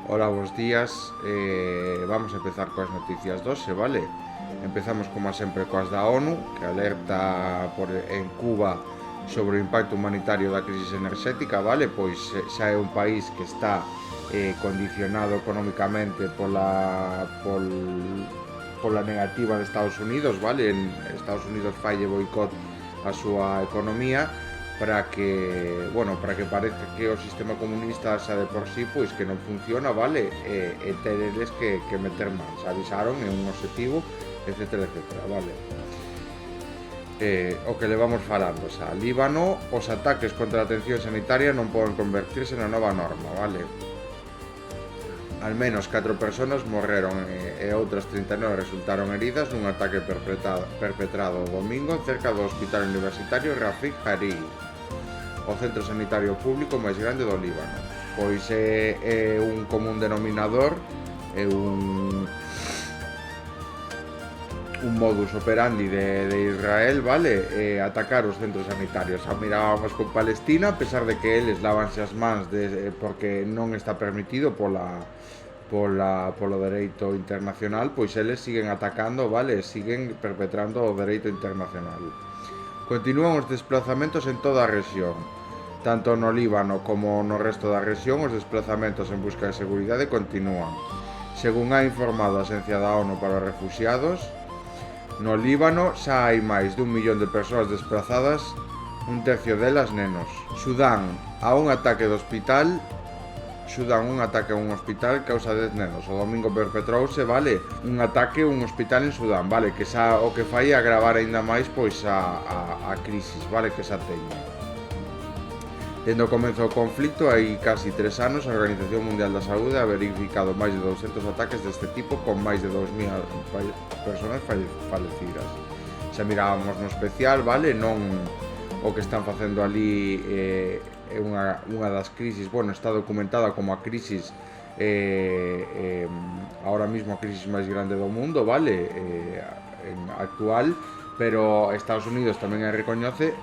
Hola, buenos días. Vamos a empezar coas noticias 12, vale? Empezamos como sempre coas da ONU, que alerta en Cuba sobre o impacto humanitario da crisis enerxética, vale? Pois xa é un país que está condicionado económicamente pola negativa de Estados Unidos, vale? Estados Unidos falle boicot a súa economía para que, bueno, para que parezca que o sistema comunista xa de por sí pois que non funciona, vale? E tereles que meter máis. Avisaron, é un objetivo, etcétera, etcétera, vale? O que le vamos falando, xa, Líbano, os ataques contra a atención sanitaria non poden convertirse na nova norma, vale? Al menos 4 persoas morreron e outras 39 resultaron heridas nun ataque perpetrado o domingo cerca do hospital universitario Rafik Hariri, o centro sanitario público máis grande do Líbano. Pois é un común denominador, é un modus operandi de Israel, vale? Atacar os centros sanitarios. A mirábamos con Palestina, a pesar de que eles lávanse as mans porque non está permitido polo dereito internacional, pois eles siguen atacando, vale? Siguen perpetrando o dereito internacional. Continúan os desplazamentos en toda a rexión. Tanto no Líbano como no resto da rexión, os desplazamentos en busca de seguridade continúan. Según ha informado a Axencia da ONU para os Refuxiados, no Líbano xa hai máis de 1 millón de persoas desplazadas, un tercio delas nenos. Sudán, a un ataque a un hospital causa 10 nenos. O domingo perpetrouse, vale, un ataque a un hospital en Sudán, vale, que xa o que fai é agravar aínda máis pois a crisis, vale, que xa teñen. Dende o comezo do conflito, hai casi 3 anos, a Organización Mundial da Saúde ha verificado máis de 200 ataques deste tipo con máis de 2.000 persoas falecidas. Xa mirábamos no especial, vale, non o que están facendo ali é unha das crisis, bueno, está documentada como a crisis ahora mismo a crisis máis grande do mundo, vale, actual, pero Estados Unidos tamén a recoñece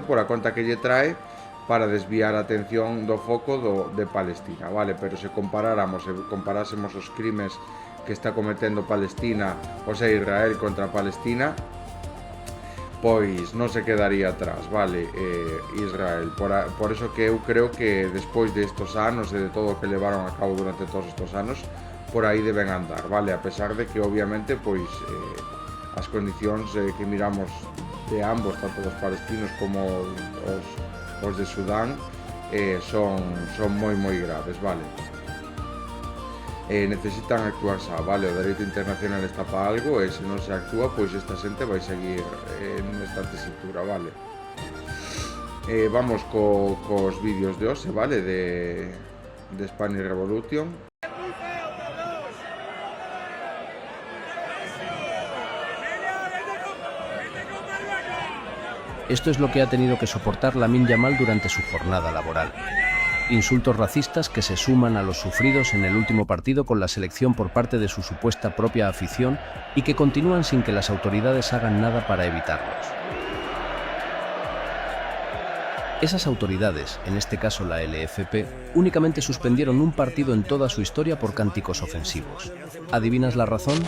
por a conta que lle trae para desviar a atención do foco de Palestina, vale? Pero se comparásemos os crimes que está cometendo Palestina, ou sea, Israel contra Palestina, pois non se quedaría atrás, vale? Israel, por eso que eu creo que despois destos anos e de todo o que levaron a cabo durante todos estos anos, por aí deben andar, vale? A pesar de que obviamente pois as condicións que miramos de ambos, tanto dos palestinos como os de Sudán, son moi graves, vale? Necesitan actuar xa, vale? O dereito internacional está para algo e se non se actúa, pois esta xente vai seguir nesta tesitura, vale? Vamos cos vídeos de hoxe, vale? De Spanish Revolution. Esto es lo que ha tenido que soportar Lamine Yamal durante su jornada laboral. Insultos racistas que se suman a los sufridos en el último partido con la selección por parte de su supuesta propia afición y que continúan sin que las autoridades hagan nada para evitarlos. Esas autoridades, en este caso la LFP, únicamente suspendieron un partido en toda su historia por cánticos ofensivos. ¿Adivinas la razón?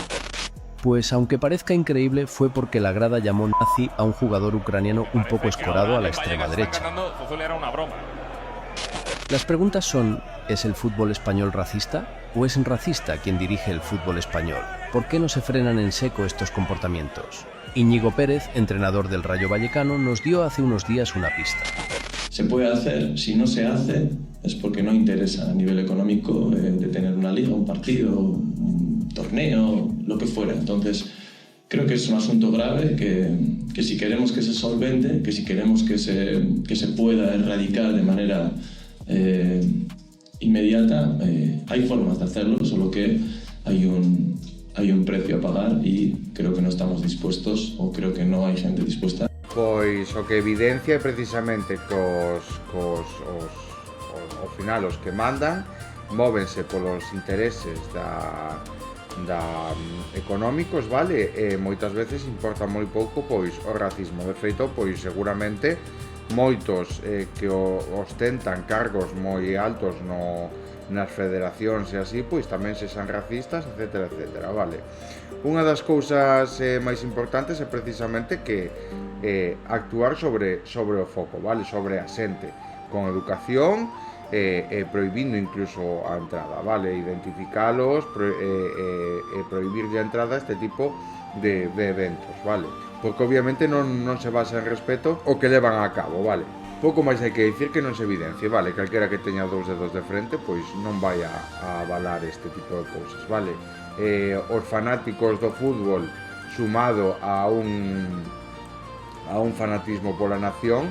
Pues aunque parezca increíble, fue porque la grada llamó nazi a un jugador ucraniano un poco escorado a la extrema derecha. Las preguntas son, ¿es el fútbol español racista? ¿O es racista quien dirige el fútbol español? ¿Por qué no se frenan en seco estos comportamientos? Íñigo Pérez, entrenador del Rayo Vallecano, nos dio hace unos días una pista. Se puede hacer, si no se hace es porque no interesa a nivel económico de tener una liga, un partido, un torneo, lo que fuera. Entonces creo que es un asunto grave que si queremos que se solvente, que si queremos que se pueda erradicar de manera inmediata, hay formas de hacerlo, solo que hay un precio a pagar y creo que no estamos dispuestos, o creo que no hay gente dispuesta. Pois o que evidencia é precisamente os final os que mandan móvense polos intereses económicos, vale? E moitas veces importa moi pouco pois o racismo. De feito, pois seguramente moitos que ostentan cargos moi altos nas federacións e así, pois tamén se san racistas, etcétera, etcétera, vale. Unha das cousas máis importantes é precisamente que actuar sobre o foco, vale, sobre a xente, con educación, prohibindo incluso a entrada, vale, identificalos, prohibirlle a entrada a este tipo de eventos, vale, porque obviamente non se basa en respeto o que levan a cabo, vale. Pouco máis hai que dicir que non se evidencie, vale, calquera que teña dous dedos de frente, pois non vai a avalar este tipo de cousas, vale. Os fanáticos do fútbol sumado a un fanatismo pola nación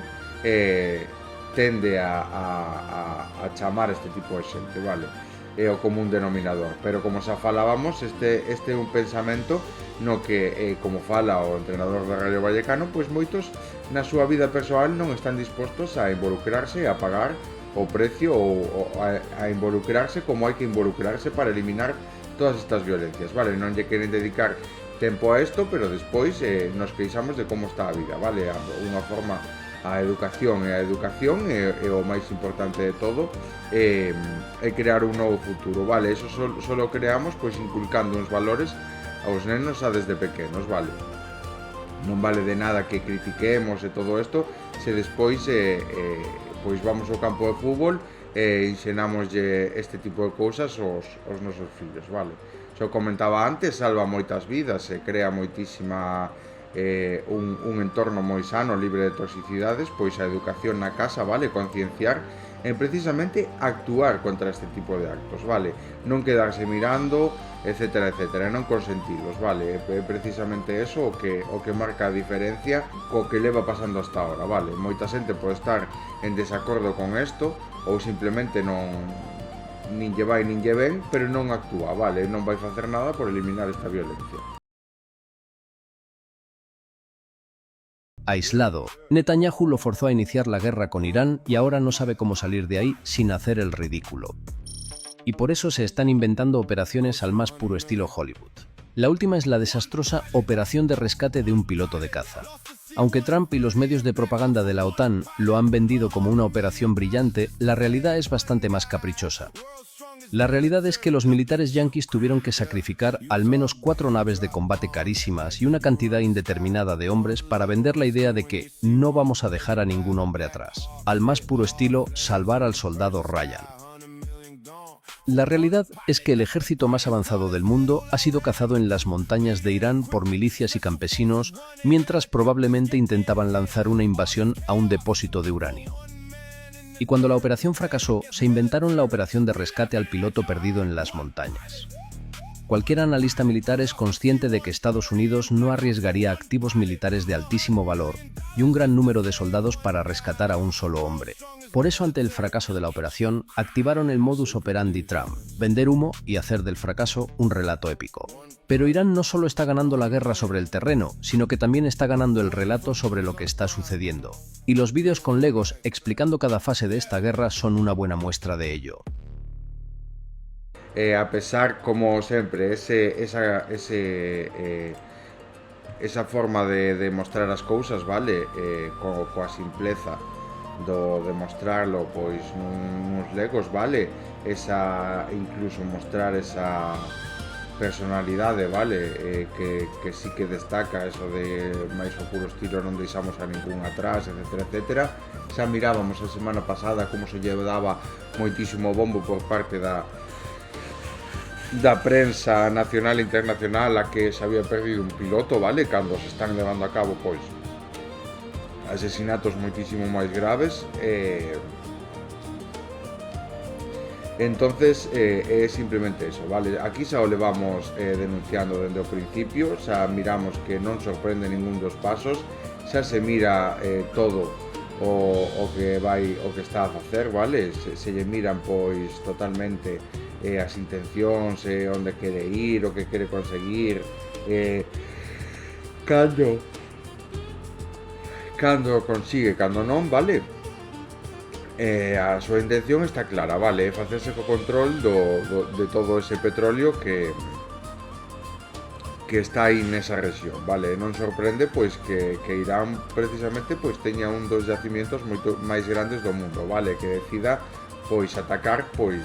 tende a chamar este tipo de xente, vale, é o común denominador, pero como xa falábamos, este é un pensamento no que, como fala o entrenador do Rayo Vallecano, pois moitos na súa vida persoal non están dispostos a involucrarse, a pagar o precio ou a involucrarse como hai que involucrarse para eliminar todas estas violencias, vale, non lle queren dedicar tempo a isto, pero despois nos queixamos de como está a vida, vale, unha forma a educación é o máis importante de todo, é crear un novo futuro, vale, eso solo creamos pois inculcando uns valores aos nenos a desde pequenos, vale. Non vale de nada que critiquemos e todo isto se despois pois vamos ao campo de fútbol e ensinámoslle este tipo de cousas aos nosos fillos, vale. Xa comentaba antes, salva moitas vidas e crea moitísima un entorno moi sano, libre de toxicidades, pois a educación na casa, vale, concienciar en precisamente actuar contra este tipo de actos, vale, non quedarse mirando, etcétera, etcétera, non consentilos, vale, é precisamente eso o que marca a diferencia co que leva pasando hasta ahora, vale, moita xente pode estar en desacordo con isto ou simplemente nin lle vai nin lle ven, pero non actúa, vale, non vai facer nada por eliminar esta violencia. Aislado, Netanyahu lo forzó a iniciar la guerra con Irán y ahora no sabe cómo salir de ahí sin hacer el ridículo. Y por eso se están inventando operaciones al más puro estilo Hollywood. La última es la desastrosa operación de rescate de un piloto de caza. Aunque Trump y los medios de propaganda de la OTAN lo han vendido como una operación brillante, la realidad es bastante más caprichosa. La realidad es que los militares yanquis tuvieron que sacrificar al menos 4 naves de combate carísimas y una cantidad indeterminada de hombres para vender la idea de que no vamos a dejar a ningún hombre atrás. Al más puro estilo, salvar al soldado Ryan. La realidad es que el ejército más avanzado del mundo ha sido cazado en las montañas de Irán por milicias y campesinos, mientras probablemente intentaban lanzar una invasión a un depósito de uranio. Y cuando la operación fracasó, se inventaron la operación de rescate al piloto perdido en las montañas. Cualquier analista militar es consciente de que Estados Unidos no arriesgaría activos militares de altísimo valor y un gran número de soldados para rescatar a un solo hombre. Por eso, ante el fracaso de la operación, activaron el modus operandi Trump, vender humo y hacer del fracaso un relato épico. Pero Irán no solo está ganando la guerra sobre el terreno, sino que también está ganando el relato sobre lo que está sucediendo. Y los vídeos con legos explicando cada fase de esta guerra son una buena muestra de ello. A pesar, como sempre, esa forma de mostrar as cousas, vale, coa simpleza de mostrarlo, pois nuns legos, vale, incluso mostrar esa personalidade, vale, que sí que destaca eso de máis o puro estilo, non deixamos a ningún atrás, etcétera, etcétera. Xa mirábamos a semana pasada como se lle daba moitísimo bombo por parte da prensa nacional e internacional a que se había perdido un piloto, vale, cando se están levando a cabo, pois, asesinatos moitísimo máis graves. Entonces é simplemente eso, vale? Aquí xa o levamos denunciando dende o principio, xa miramos que non sorprende ningún dos pasos, xa se mira todo o que está a facer, vale? Se lle miran pois totalmente as intencións, onde quere ir, o que quere conseguir, cando consigue, cando non, vale? A súa intención está clara, vale, é facerse co control de todo ese petróleo que está aí nesa rexión, vale? Non sorprende pois que Irán precisamente pois teña un dos yacimientos moito máis grandes do mundo, vale? Que decida pois atacar pois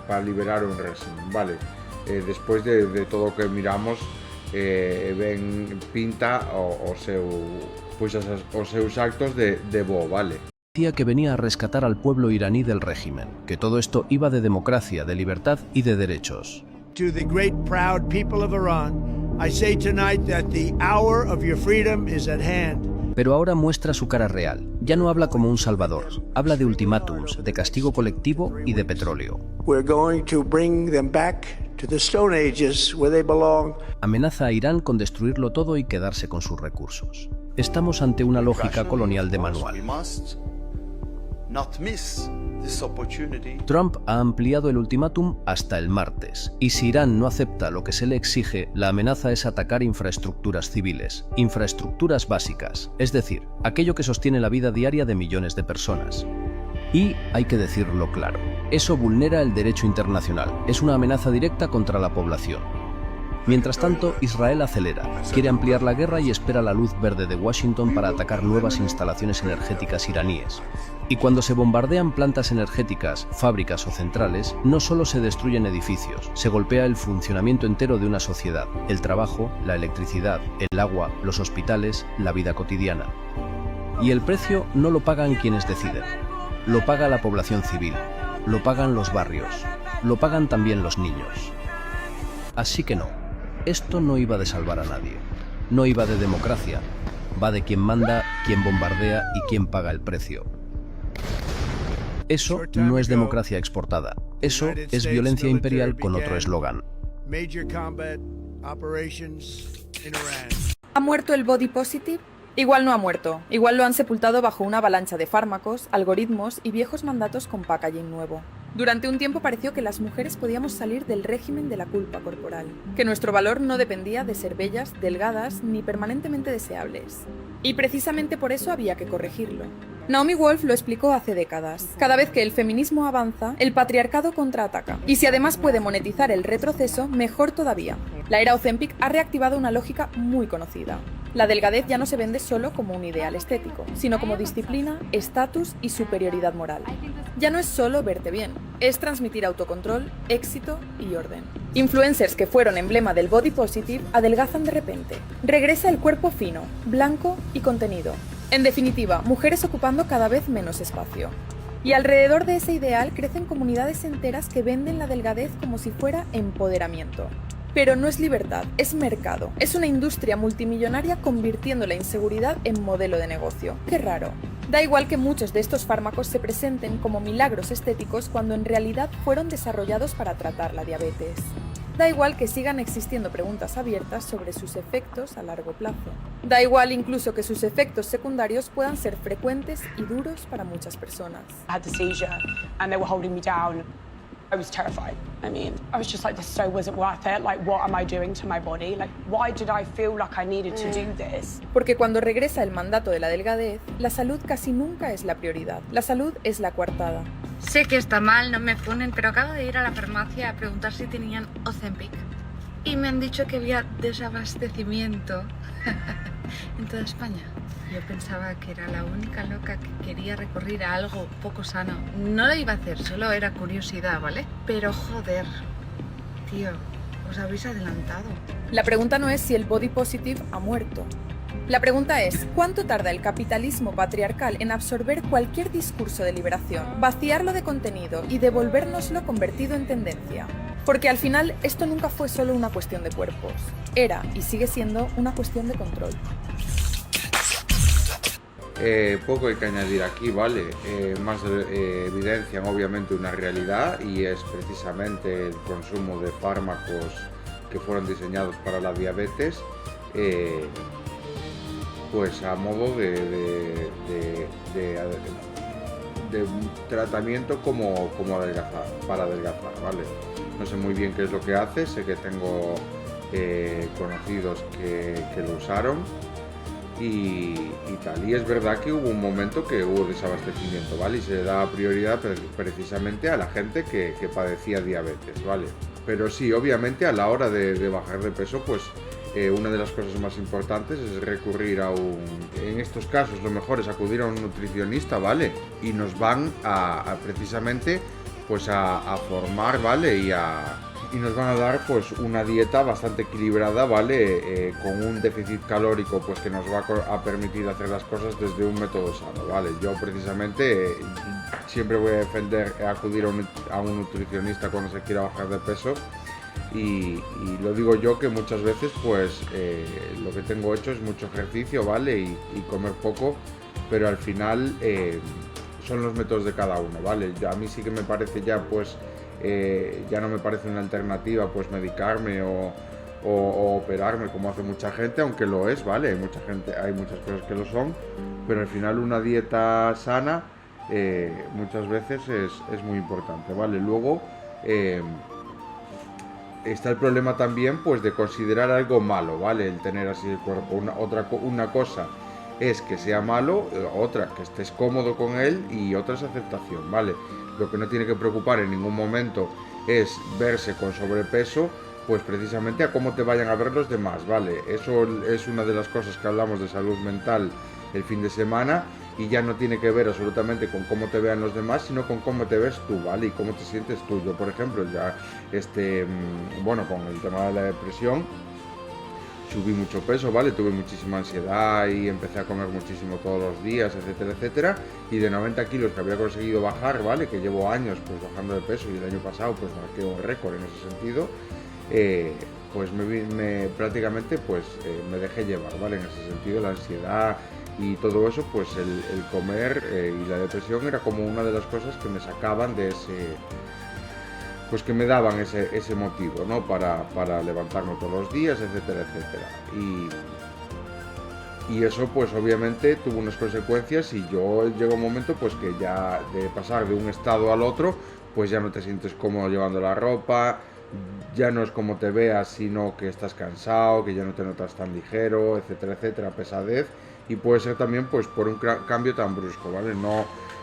para liberar un réxime, vale? Despois de todo o que miramos, ben pinta os seus actos de bo, vale? Decía que venía a rescatar al pueblo iraní del régimen, que todo esto iba de democracia, de libertad y de derechos. To the great proud people of Iran, I say tonight that the hour of your freedom is at hand. Pero ahora muestra su cara real. Ya no habla como un salvador. Habla de ultimátums, de castigo colectivo y de petróleo. We're going to bring them back to the Stone Ages where they belong. Amenaza a Irán con destruirlo todo y quedarse con sus recursos. Estamos ante una lógica colonial de manual. Trump ha ampliado el ultimátum hasta el martes, y si Irán no acepta lo que se le exige, la amenaza es atacar infraestructuras civiles, infraestructuras básicas, es decir, aquello que sostiene la vida diaria de millones de personas. Y hay que decirlo claro, eso vulnera el derecho internacional, es una amenaza directa contra la población. Mientras tanto, Israel acelera, quiere ampliar la guerra y espera la luz verde de Washington para atacar nuevas instalaciones energéticas iraníes. Y cuando se bombardean plantas energéticas, fábricas o centrales, no solo se destruyen edificios, se golpea el funcionamiento entero de una sociedad, el trabajo, la electricidad, el agua, los hospitales, la vida cotidiana. Y el precio no lo pagan quienes deciden, lo paga la población civil, lo pagan los barrios, lo pagan también los niños. Así que no. Esto no iba de salvar a nadie, no iba de democracia, va de quien manda, quien bombardea y quien paga el precio. Eso no es democracia exportada, eso es violencia imperial con otro eslogan. ¿Ha muerto el body positive? Igual no ha muerto, igual lo han sepultado bajo una avalancha de fármacos, algoritmos y viejos mandatos con packaging nuevo. Durante un tiempo pareció que las mujeres podíamos salir del régimen de la culpa corporal, que nuestro valor no dependía de ser bellas, delgadas ni permanentemente deseables. Y precisamente por eso había que corregirlo. Naomi Wolf lo explicó hace décadas. Cada vez que el feminismo avanza, el patriarcado contraataca. Y si además puede monetizar el retroceso, mejor todavía. La era Ozempic ha reactivado una lógica muy conocida. La delgadez ya no se vende solo como un ideal estético, sino como disciplina, estatus y superioridad moral. Ya no es solo verte bien, es transmitir autocontrol, éxito y orden. Influencers que fueron emblema del body positive adelgazan de repente. Regresa el cuerpo fino, blanco y contenido. En definitiva, mujeres ocupando cada vez menos espacio. Y alrededor de ese ideal crecen comunidades enteras que venden la delgadez como si fuera empoderamiento. Pero no es libertad, es mercado. Es una industria multimillonaria convirtiendo la inseguridad en modelo de negocio. ¡Qué raro! Da igual que muchos de estos fármacos se presenten como milagros estéticos cuando en realidad fueron desarrollados para tratar la diabetes. Da igual que sigan existiendo preguntas abiertas sobre sus efectos a largo plazo. Da igual incluso que sus efectos secundarios puedan ser frecuentes y duros para muchas personas. I had the seizure and they were holding me down. I was terrified. I mean, I was just like, this so wasn't worth it. Like, what am I doing to my body? Like, why did I feel like I needed to do this? Porque cuando regresa el mandato de la delgadez, la salud casi nunca es la prioridad. La salud es la coartada. Sé que está mal, no me ponen, pero acabo de ir a la farmacia a preguntar si tenían Ozempic. Y me han dicho que había desabastecimiento en toda España. Yo pensaba que era la única loca que quería recurrir a algo poco sano. No lo iba a hacer, solo era curiosidad, ¿vale? Pero joder, tío, os habéis adelantado. La pregunta no es si el body positive ha muerto. La pregunta es, ¿cuánto tarda el capitalismo patriarcal en absorber cualquier discurso de liberación, vaciarlo de contenido y devolvérnoslo convertido en tendencia? Porque al final esto nunca fue solo una cuestión de cuerpos. Era y sigue siendo una cuestión de control. Poco hay que añadir aquí, ¿vale? Más evidencian obviamente una realidad y es precisamente el consumo de fármacos que fueron diseñados para la diabetes, pues a modo de un tratamiento como adelgazar, para adelgazar, ¿vale? No sé muy bien qué es lo que hace, sé que tengo conocidos que lo usaron. Y tal, y es verdad que hubo un momento que hubo desabastecimiento, ¿vale? Y se da prioridad precisamente a la gente que padecía diabetes, ¿vale? Pero sí, obviamente a la hora de bajar de peso, pues una de las cosas más importantes es recurrir en estos casos lo mejor es acudir a un nutricionista, ¿vale? Y nos van a precisamente pues a formar, ¿vale? Y nos van a dar pues una dieta bastante equilibrada, ¿vale? Con un déficit calórico pues que nos va a permitir hacer las cosas desde un método sano, ¿vale? Yo precisamente siempre voy a defender acudir a un nutricionista cuando se quiera bajar de peso. Y lo digo yo que muchas veces pues lo que tengo hecho es mucho ejercicio, ¿vale? Y comer poco, pero al final son los métodos de cada uno, ¿vale? A mí sí que me parece ya pues ya no me parece una alternativa pues medicarme o operarme como hace mucha gente, aunque lo es, ¿vale? Hay muchas cosas que lo son, pero al final una dieta sana muchas veces es muy importante, ¿vale? Luego está el problema también pues de considerar algo malo, ¿vale? El tener así el cuerpo. Una cosa es que sea malo, otra que estés cómodo con él y otra es aceptación, ¿vale? Lo que no tiene que preocupar en ningún momento es verse con sobrepeso, pues precisamente a cómo te vayan a ver los demás, ¿vale? Eso es una de las cosas que hablamos de salud mental el fin de semana y ya no tiene que ver absolutamente con cómo te vean los demás, sino con cómo te ves tú, ¿vale? Y cómo te sientes tú. Yo, por ejemplo, ya bueno, con el tema de la depresión, subí mucho peso, ¿vale? Tuve muchísima ansiedad y empecé a comer muchísimo todos los días, etcétera, etcétera. Y de 90 kilos que había conseguido bajar, ¿vale? Que llevo años pues bajando de peso y el año pasado pues marqué un récord en ese sentido. Pues prácticamente pues me dejé llevar, ¿vale? En ese sentido, la ansiedad y todo eso, pues el comer y la depresión era como una de las cosas que me sacaban de pues que me daban ese motivo, ¿no? Para levantarme todos los días, etcétera, etcétera. Y eso pues obviamente tuvo unas consecuencias y llegó un momento pues que ya de pasar de un estado al otro, pues ya no te sientes cómodo llevando la ropa, ya no es como te veas, sino que estás cansado, que ya no te notas tan ligero, etcétera, etcétera, pesadez. Y puede ser también pues por un cambio tan brusco, ¿vale?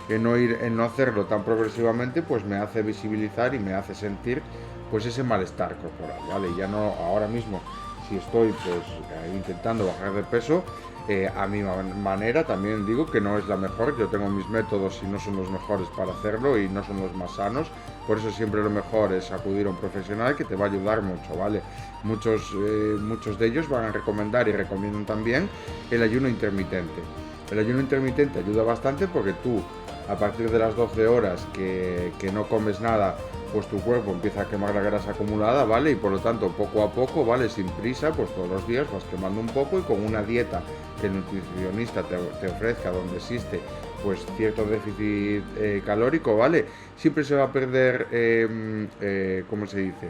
En no hacerlo tan progresivamente pues me hace visibilizar y me hace sentir pues ese malestar corporal, ¿vale? Ya no, ahora mismo si estoy pues intentando bajar de peso a mi manera, también digo que no es la mejor, yo tengo mis métodos y no son los mejores para hacerlo y no son los más sanos, por eso siempre lo mejor es acudir a un profesional que te va a ayudar mucho, ¿vale? Muchos de ellos van a recomendar y recomiendan también el ayuno intermitente. El ayuno intermitente ayuda bastante porque tú a partir de las 12 horas que no comes nada, pues tu cuerpo empieza a quemar la grasa acumulada, ¿vale? Y por lo tanto, poco a poco, ¿vale? Sin prisa, pues todos los días vas quemando un poco y con una dieta que el nutricionista te ofrezca, donde existe pues cierto déficit calórico, ¿vale? Siempre se va a perder, ¿cómo se dice?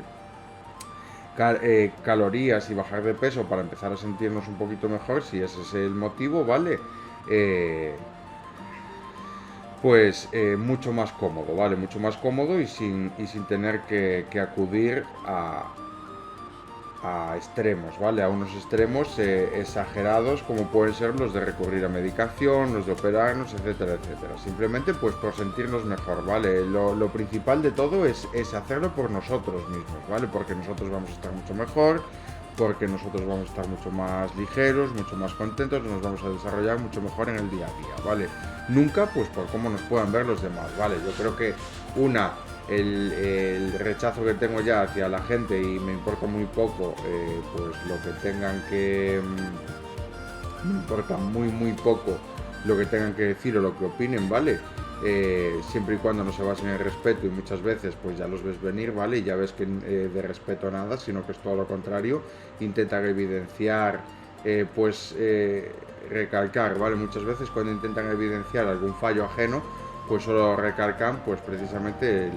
Calorías y bajar de peso para empezar a sentirnos un poquito mejor, si ese es el motivo, ¿vale? Pues mucho más cómodo, ¿vale? Mucho más cómodo y sin tener que acudir a extremos, ¿vale? A unos extremos exagerados como pueden ser los de recurrir a medicación, los de operarnos, etcétera, etcétera. Simplemente pues por sentirnos mejor, ¿vale? Lo principal de todo es hacerlo por nosotros mismos, ¿vale? Porque nosotros vamos a estar mucho mejor, porque nosotros vamos a estar mucho más ligeros, mucho más contentos, nos vamos a desarrollar mucho mejor en el día a día, ¿vale? Nunca pues por cómo nos puedan ver los demás, ¿vale? Yo creo que el rechazo que tengo ya hacia la gente y me importa muy poco pues lo que tengan que me importa muy poco lo que tengan que decir o lo que opinen, ¿vale? Siempre y cuando no se basen en el respeto y muchas veces pues ya los ves venir, ¿vale? Y ya ves que de respeto nada, sino que es todo lo contrario, intentan evidenciar recalcar, ¿vale? Muchas veces cuando intentan evidenciar algún fallo ajeno pues solo recalcan pues precisamente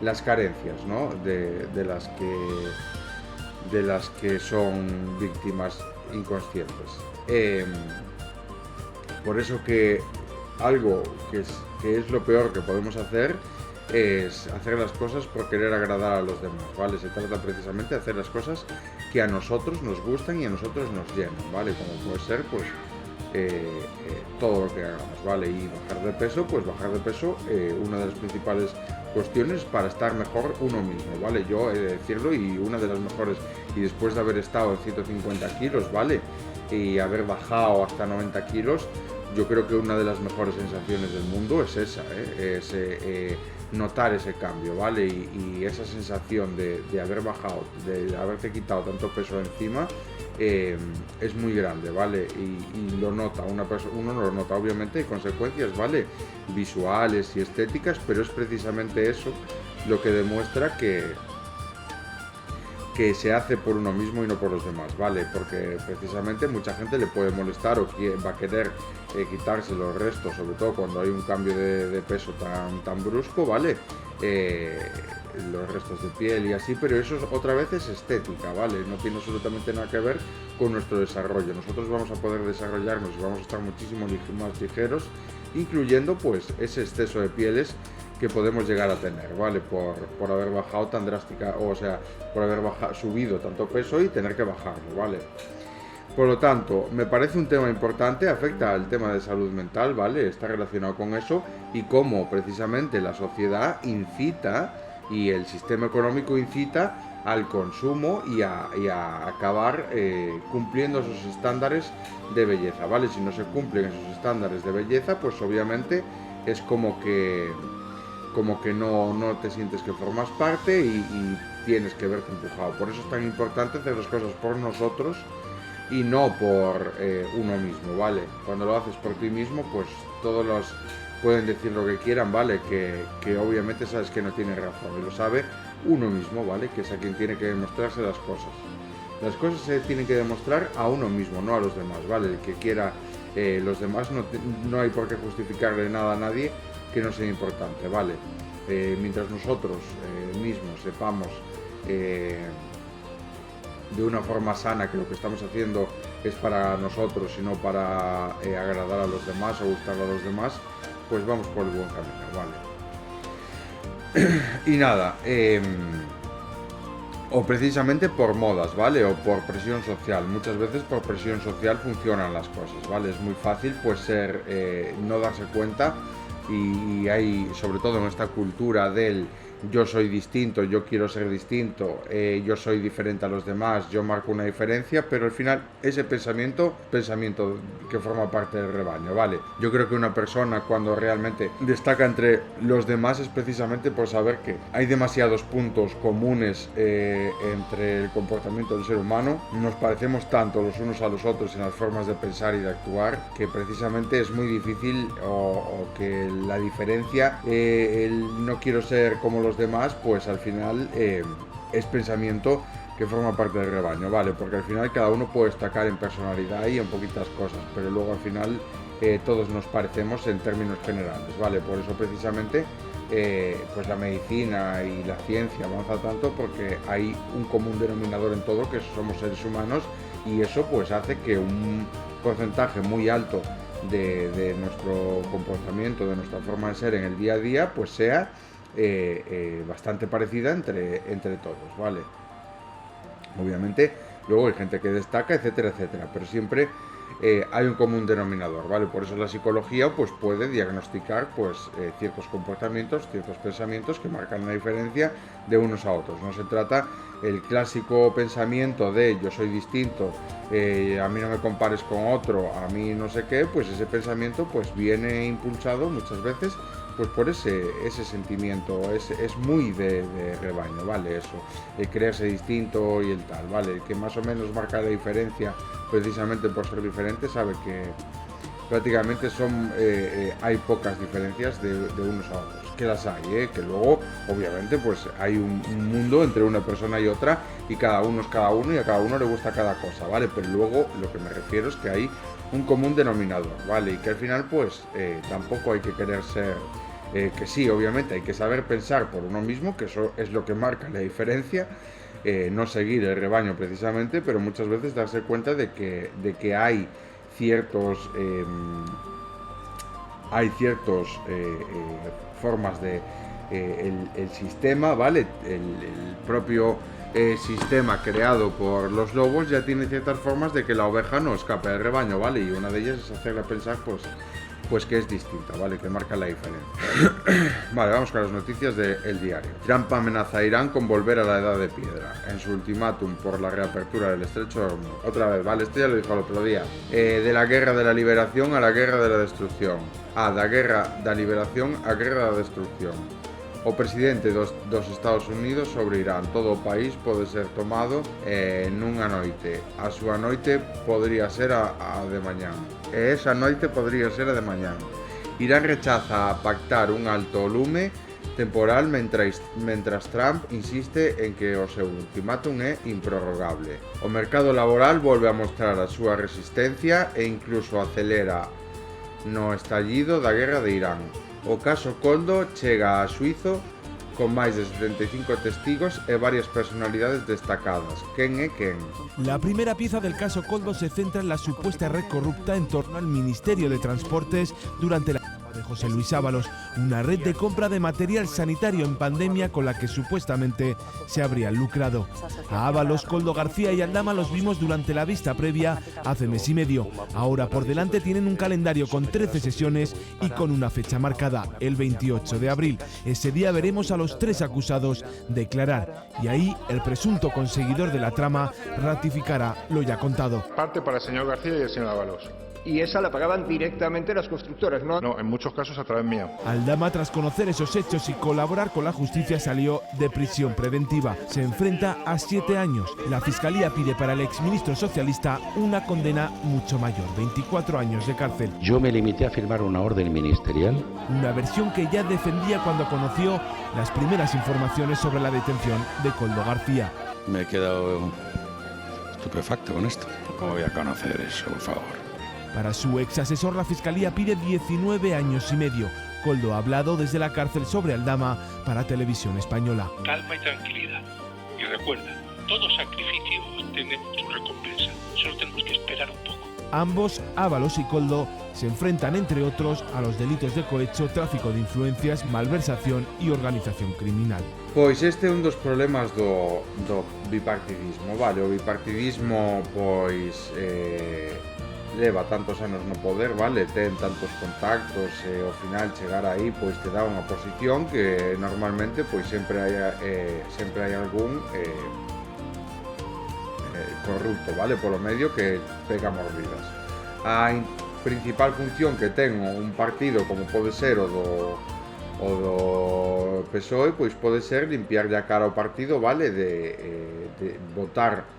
las carencias, ¿no? de las que son víctimas inconscientes. Por eso que algo que es lo peor que podemos hacer es hacer las cosas por querer agradar a los demás, ¿vale? Se trata precisamente de hacer las cosas que a nosotros nos gustan y a nosotros nos llenan, ¿vale? Como puede ser pues todo lo que hagamos, ¿vale? Y bajar de peso, pues bajar de peso, una de las principales cuestiones para estar mejor uno mismo, ¿vale? Yo he de decirlo, y una de las mejores, y después de haber estado en 150 kilos, ¿vale? Y haber bajado hasta 90 kilos, yo creo que una de las mejores sensaciones del mundo es esa, es notar ese cambio, ¿vale? Y esa sensación de haber bajado, de haberte quitado tanto peso encima, es muy grande, ¿vale? Y lo nota, uno lo nota, obviamente hay consecuencias, ¿vale? Visuales y estéticas, pero es precisamente eso lo que demuestra que se hace por uno mismo y no por los demás, ¿vale? Porque precisamente mucha gente le puede molestar o va a querer quitarse los restos, sobre todo cuando hay un cambio de peso tan brusco, ¿vale? Los restos de piel y así, pero eso otra vez es estética, ¿vale? No tiene absolutamente nada que ver con nuestro desarrollo. Nosotros vamos a poder desarrollarnos y vamos a estar muchísimo más ligeros, incluyendo pues ese exceso de pieles que podemos llegar a tener, ¿vale? Por haber bajado tan drástica, o sea, por haber subido tanto peso y tener que bajarlo, ¿vale? Por lo tanto, me parece un tema importante, afecta al tema de salud mental, ¿vale? Está relacionado con eso, y cómo precisamente la sociedad incita y el sistema económico incita al consumo y a acabar cumpliendo esos estándares de belleza, ¿vale? Si no se cumplen esos estándares de belleza, pues obviamente es como que no te sientes que formas parte y tienes que verte empujado. Por eso es tan importante hacer las cosas por nosotros y no por uno mismo, ¿vale? Cuando lo haces por ti mismo, pues todos los pueden decir lo que quieran, ¿vale? Que obviamente sabes que no tiene razón, y lo sabe uno mismo, ¿vale? Que es a quien tiene que demostrarse las cosas. Las cosas se tienen que demostrar a uno mismo, no a los demás, ¿vale? El que quiera los demás, no hay por qué justificarle nada a nadie que no sea importante, ¿vale? Mientras nosotros mismos sepamos de una forma sana que lo que estamos haciendo es para nosotros y no para agradar a los demás o gustar a los demás, pues vamos por el buen camino, ¿vale? Y nada, o precisamente por modas, ¿vale? O por presión social. Muchas veces por presión social funcionan las cosas, ¿vale? Es muy fácil pues no darse cuenta, y hay, sobre todo en esta cultura del yo soy distinto, yo quiero ser distinto, yo soy diferente a los demás, yo marco una diferencia, pero al final ese pensamiento que forma parte del rebaño, ¿vale? Yo creo que una persona cuando realmente destaca entre los demás es precisamente por saber que hay demasiados puntos comunes entre el comportamiento del ser humano, nos parecemos tanto los unos a los otros en las formas de pensar y de actuar, que precisamente es muy difícil o que la diferencia, el no quiero ser como los demás, pues al final es pensamiento que forma parte del rebaño, ¿vale? Porque al final cada uno puede destacar en personalidad y en poquitas cosas, pero luego al final todos nos parecemos en términos generales, ¿vale? Por eso precisamente pues la medicina y la ciencia avanza tanto, porque hay un común denominador en todo, que somos seres humanos, y eso pues hace que un porcentaje muy alto de nuestro comportamiento, de nuestra forma de ser en el día a día, pues sea bastante parecida entre todos, ¿vale? Obviamente luego hay gente que destaca, etcétera, etcétera, pero siempre hay un común denominador, ¿vale? Por eso la psicología pues puede diagnosticar pues ciertos comportamientos, ciertos pensamientos que marcan una diferencia de unos a otros. No se trata el clásico pensamiento de yo soy distinto, a mí no me compares con otro, a mí no sé qué, pues ese pensamiento pues viene impulsado muchas veces pues por ese sentimiento, es muy de rebaño, ¿vale? Eso, el creerse distinto y el tal, ¿vale? El que más o menos marca la diferencia precisamente por ser diferente sabe que prácticamente hay pocas diferencias de unos a otros, que las hay, que luego obviamente pues hay un mundo entre una persona y otra, y cada uno es cada uno y a cada uno le gusta cada cosa, ¿vale? Pero luego lo que me refiero es que hay un común denominador, ¿vale? Y que al final pues tampoco hay que querer ser que sí, obviamente hay que saber pensar por uno mismo, que eso es lo que marca la diferencia, no seguir el rebaño precisamente, pero muchas veces darse cuenta de que hay ciertos formas de el sistema, ¿vale? El propio sistema creado por los lobos ya tiene ciertas formas de que la oveja no escape del rebaño, ¿vale? Y una de ellas es hacerla pensar, pues que es distinta, ¿vale? Que marca la diferencia. Vale, vamos con las noticias del diario. Trump amenaza a Irán con volver a la edad de piedra en su ultimátum por la reapertura del estrecho de Hormuz. Otra vez, ¿vale? Esto ya lo dijo el otro día. De la guerra de la liberación a la guerra de la destrucción. Da guerra da liberación a guerra da destrucción. O presidente dos Estados Unidos sobre Irán. Todo o país pode ser tomado nunha noite. A súa noite podría ser a de mañán. E esa noite podría ser a de mañán. Irán rechaza pactar un alto lume temporal mentras Trump insiste en que o seu ultimátum é improrrogable. O mercado laboral volve a mostrar a súa resistencia e incluso acelera no estallido da guerra de Irán. O caso Koldo chega a xuízo con máis de 75 testigos e varias personalidades destacadas. ¿Quién é quen? La primera pieza del caso Koldo se centra en la supuesta red corrupta en torno al Ministerio de Transportes durante la de José Luis Ábalos, una red de compra de material sanitario en pandemia con la que supuestamente se habrían lucrado. A Ábalos, Koldo García y Aldama los vimos durante la vista previa hace mes y medio. Ahora por delante tienen un calendario con 13 sesiones y con una fecha marcada, el 28 de abril. Ese día veremos a los 3 acusados declarar y ahí el presunto conseguidor de la trama ratificará lo ya contado. Parte para el señor García y el señor Ábalos. Y esa la pagaban directamente las constructoras, ¿no? No, en muchos casos a través mío. Aldama, tras conocer esos hechos y colaborar con la justicia, salió de prisión preventiva. Se enfrenta a 7 años. La Fiscalía pide para el exministro socialista una condena mucho mayor, 24 años de cárcel. Yo me limité a firmar una orden ministerial. Una versión que ya defendía cuando conoció las primeras informaciones sobre la detención de Koldo García. Me he quedado estupefacto con esto. ¿Cómo voy a conocer eso, por favor? Para su ex asesor, la Fiscalía pide 19 años y medio. Koldo ha hablado desde la cárcel sobre Aldama para Televisión Española. Calma y tranquilidad. Y recuerda, todo sacrificio tiene su recompensa. Solo tenemos que esperar un poco. Ambos, Ábalos y Koldo, se enfrentan, entre otros, a los delitos de cohecho, tráfico de influencias, malversación y organización criminal. Pois este é un dos problemas do bipartidismo, vale? O bipartidismo, pois, leva tantos anos no poder, vale? Ten tantos contactos e ao final chegar aí pois te dá unha posición que normalmente pois sempre hai algún corrupto, vale? Polo medio que pega mordidas. A principal función que ten un partido como pode ser o do PSOE, pois pode ser limpiarlle a cara ao partido, vale? De votar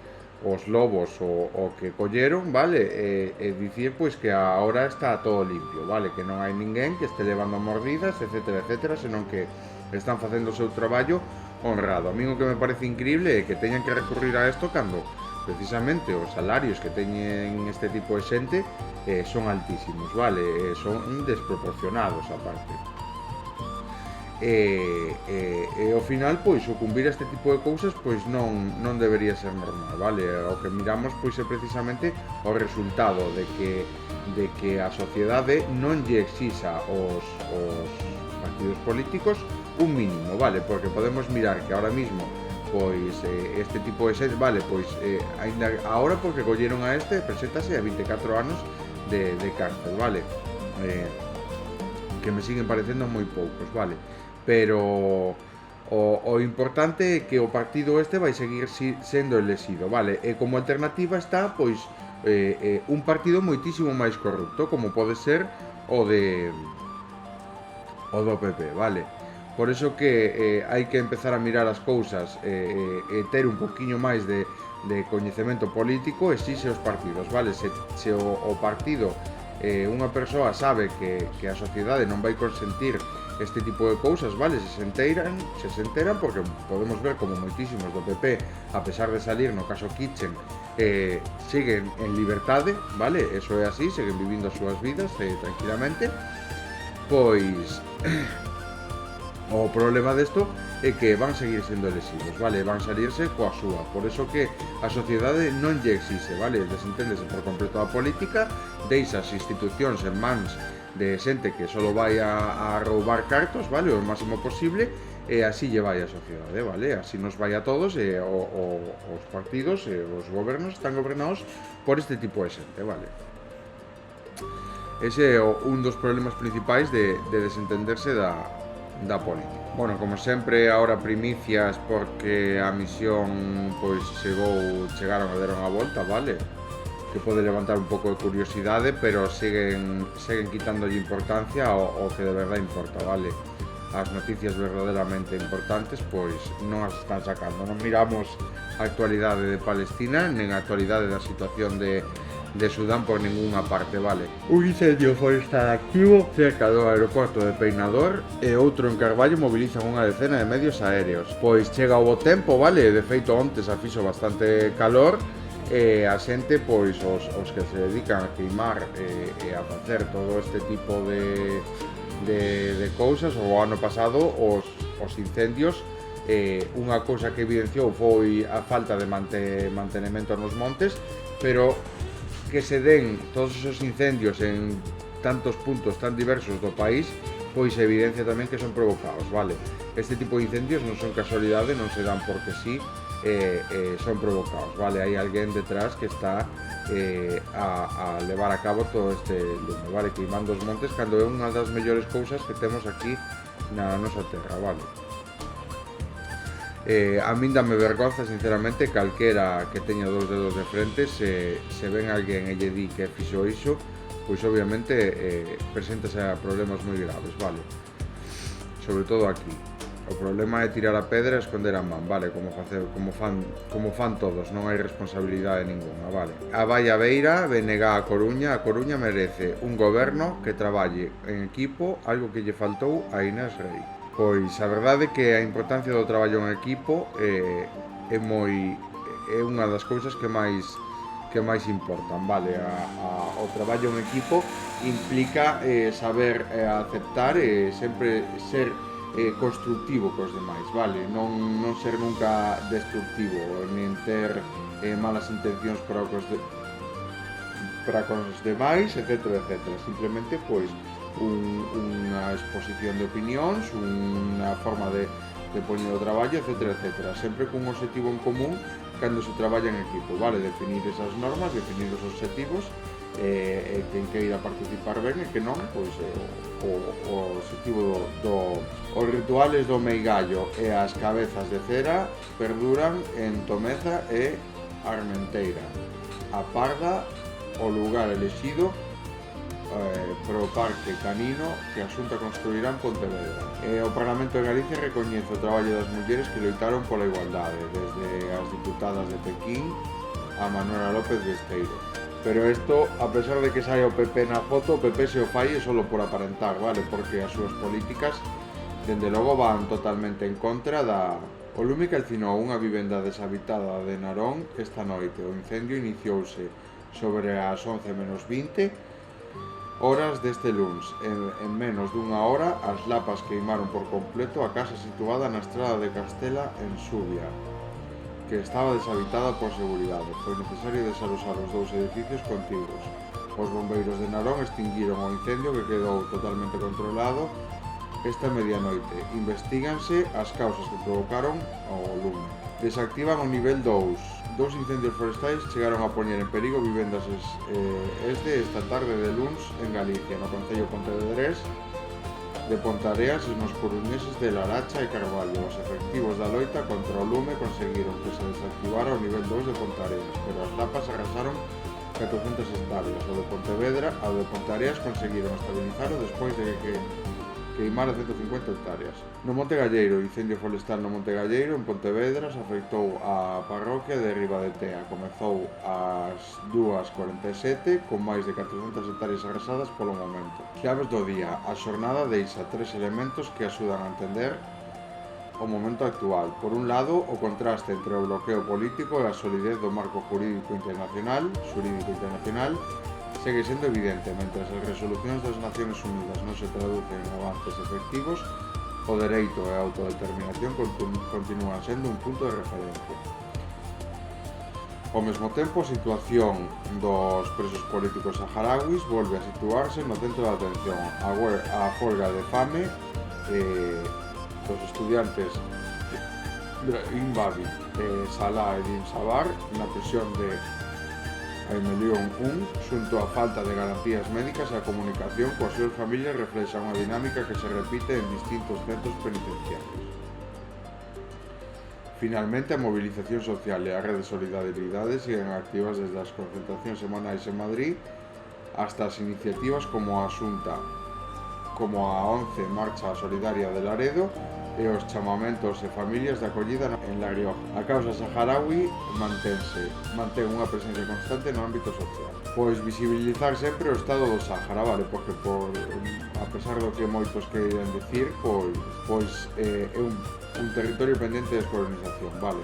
os lobos o que colleron, vale? E dicir pois que agora está todo limpio, vale? Que non hai ninguén que este levando mordidas, etcétera, etcétera, senón que están facendo o seu traballo honrado. A mí o que me parece increíble é que teñan que recurrir a isto cando precisamente os salarios que teñen este tipo de xente son altísimos, vale? Son desproporcionados aparte. E ao final pois sucumbir a este tipo de cousas pois non debería ser normal, vale? O que miramos pois é precisamente o resultado de que a sociedade non lle exixa aos partidos políticos un mínimo, vale? Porque podemos mirar que ahora mismo pois este tipo de xente, vale, pois ainda agora porque colleron a este preséntase a 24 anos de cárcel, vale? Que me siguen parecendo moi poucos, vale? Pero o importante é que o partido este vai seguir sendo elexido, vale? E como alternativa está, pois, un partido moitísimo máis corrupto, como pode ser o do PP, vale? Por eso que hai que empezar a mirar as cousas e ter un poquinho máis de coñecemento político exixe os partidos, vale? Se o partido, unha persoa sabe que a sociedade non vai consentir este tipo de cousas, vale? Se se enteran porque podemos ver como moitísimos do PP, a pesar de salir no caso Kitchen, siguen en liberdade, vale? Eso é así, seguen vivindo as súas vidas tranquilamente. Pois o problema desto é que van seguir sendo elegidos, vale? Van salirse coa súa. Por eso que a sociedade non lle exixe, vale? Desenténdese por completo a política, deixa as institucións en mans de xente que solo vai a roubar cartos, vale? O máximo posible, e así lle vai a sociedade, vale? Así nos vai a todos, os partidos e os gobernos están gobernados por este tipo de xente, vale? Ese é un dos problemas principais de desentenderse da política. Bueno, como sempre, ahora primicias porque a misión pois chegaron a dar unha volta, vale? Que pode levantar un pouco de curiosidade, pero seguen quitándolle importancia ao que de verdade importa, vale? As noticias verdadeiramente importantes pois non as están sacando. Non miramos a actualidade de Palestina nen a actualidade da situación de Sudán por ninguna parte, vale? Un incendio forestal activo cerca do aeroporto de Peinador e outro en Carballo mobilizan unha decena de medios aéreos. Pois chega o bo tempo, vale? De feito, ontes a fixo bastante calor e a xente, pois os que se dedican a queimar e a facer todo este tipo de cousas. O ano pasado os incendios, unha cousa que evidenciou foi a falta de mantenemento nos montes, pero que se den todos esos incendios en tantos puntos tan diversos do país, pois evidencia tamén que son provocados, vale? Este tipo de incendios non son casualidade, non se dan porque sí, son provocados, vale? Hai alguén detrás que está a levar a cabo todo este lume, vale? Queimando os montes cando é unha das mellores cousas que temos aquí na nosa terra, vale? A min dame vergonza, sinceramente, calquera que teña dous dedos de frente, se ven alguén e lle di que fixo iso, pois obviamente preséntase a problemas moi graves, vale? Sobre todo aquí. O problema é tirar a pedra e esconder a man, vale? Como fan todos, non hai responsabilidade ninguna, vale? A Baia Beira venega a Coruña merece un goberno que traballe en equipo, algo que lle faltou a Inés Rei. Pois a verdade é que a importancia do traballo en equipo é unha das cousas que máis importan, vale? O traballo en equipo implica saber aceptar e sempre ser constructivo cos demais, vale? Non ser nunca destructivo, nin ter malas intencións para cos demais, etc. Simplemente, pois, unha exposición de opinións, unha forma de poñer o traballo, etc. Sempre cun objetivo en común cando se traballa en equipo, vale? Definir esas normas, definir os objetivos, quen queira participar ben e que non, pois o objetivo os rituales do meigallo e as cabezas de cera perduran en Tomeza e Armenteira. A Parda, o lugar elixido pro Parque Canino que a Xunta construirá en Pontevedra. O Parlamento de Galicia recoñece o traballo das mulleres que loitaron pola igualdade, desde as diputadas de Pequín a Manuela López Besteiro. Pero isto, a pesar de que saia o PP na foto, o PP se o fai solo por aparentar, vale? Porque as súas políticas, dende logo, van totalmente en contra da... O lume calcinou unha vivenda deshabitada de Narón esta noite. O incendio iniciouse sobre as 11:20 horas deste luns. En menos dunha hora, as lapas queimaron por completo a casa situada na estrada de Castela en Subia, que estaba deshabitada por seguridade. Foi necesario desalosar os dous edificios contiguos. Os bombeiros de Narón extinguiron o incendio que quedou totalmente controlado esta medianoite. Investíganse as causas que provocaron o lume. Desactivan o nivel 2. Dous incendios forestais chegaron a poñer en perigo vivendas esta tarde de luns en Galicia, no concello pontevedrés de Pontareas e nos coruñeses de Laracha e Carballo. Os efectivos da loita contra o lume conseguiron que se desactivara o nivel 2 de Pontareas, pero as lapas arrasaron 400 hectáreas. O de Pontevedra e o de Pontareas conseguiron estabilizarlo despois de que queimara 150 hectáreas. No Monte Galleiro, o incendio forestal no Monte Galleiro, en Pontevedra, se afectou a parroquia de Ribadetea. Comezou ás 2:47, con máis de 400 hectáreas arrasadas polo momento. Claves do día. A xornada deixa 3 elementos que axudan a entender o momento actual. Por un lado, o contraste entre o bloqueo político e a solidez do marco xurídico internacional segue sendo evidente. Mentras as resolucións das Nacións Unidas non se traducen en avances efectivos, o dereito e a autodeterminación continúan sendo un punto de referencia. Ao mesmo tempo, a situación dos presos políticos saharauis volve a situarse no centro da atención. A folga de fame dos estudiantes Brahim Babi e Salah Eddin Sabar na prisión de Aimelion 1 xunto á falta de garantías médicas e a comunicación coas súas familias reflexa unha dinámica que se repite en distintos centros penitenciarios. Finalmente, a mobilización social e a rede de solidaridade siguen activas desde as concentracións semanais en Madrid hasta as iniciativas como a 11 Marcha Solidaria de Laredo e os chamamentos e familias de acollida en La Rioja. A causa saharaui mantén unha presencia constante no ámbito social. Pois visibilizar sempre o estado do Sáhara, vale? Porque a pesar do que moitos queiran decir, pois é un territorio pendente de descolonización, vale?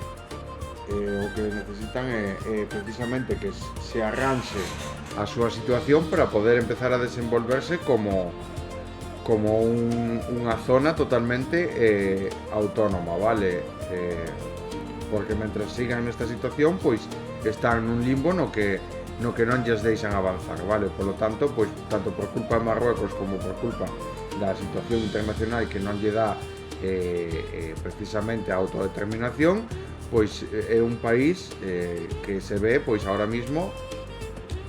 O que necesitan é precisamente que se arranxe a súa situación para poder empezar a desenvolverse como unha zona totalmente autónoma, vale? Porque mentre sigan nesta situación, pois están nun limbo no que non lles deixan avanzar, vale? Por lo tanto, pois tanto por culpa de Marruecos como por culpa da situación internacional que non lle dá precisamente a autodeterminación, pois é un país que se ve pois ahora mismo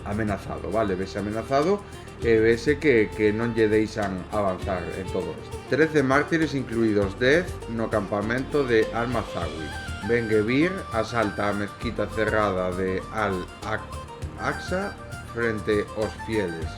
amenazado, vale? Vese amenazado e vese que non lle deixan avanzar en todo isto. 13 mártires, incluídos 10 no campamento de Al-Mazawi. Ben Gvir asalta a mezquita cerrada de Al-Aqsa frente aos fieles.